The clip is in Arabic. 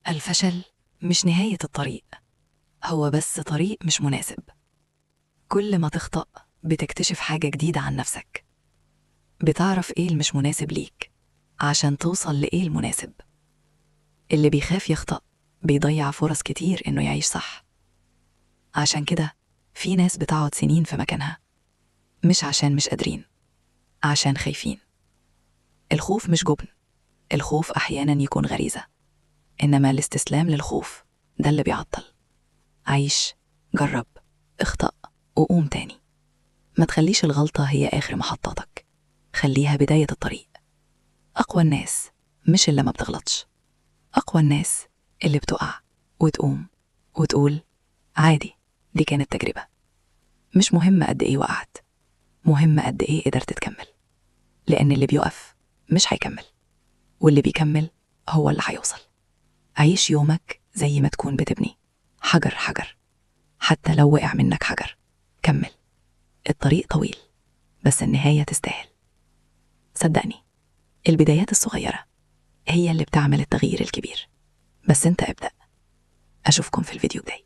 الفشل مش نهاية الطريق، هو بس طريق مش مناسب. كل ما تخطأ بتكتشف حاجة جديدة عن نفسك، بتعرف إيه المش مناسب ليك عشان توصل لإيه المناسب. اللي بيخاف يخطأ بيضيع فرص كتير إنه يعيش صح. عشان كده في ناس بتقعد سنين في مكانها، مش عشان مش قادرين، عشان خايفين. الخوف مش جبن، الخوف أحيانا يكون غريزة، إنما الاستسلام للخوف ده اللي بيعطل. عيش، جرب، اخطأ وقوم تاني. ما تخليش الغلطة هي آخر محطاتك، خليها بداية الطريق. أقوى الناس مش اللي ما بتغلطش، أقوى الناس اللي بتقع وتقوم وتقول عادي، دي كانت تجربة. مش مهم قد إيه وقعت، مهم قد إيه قدرت تكمل. لأن اللي بيقف مش هيكمل، واللي بيكمل هو اللي هيوصل. عيش يومك زي ما تكون بتبني، حجر حجر. حتى لو وقع منك حجر كمل. الطريق طويل بس النهاية تستاهل. صدقني، البدايات الصغيرة هي اللي بتعمل التغيير الكبير. بس انت ابدأ. أشوفكم في الفيديو الجاي.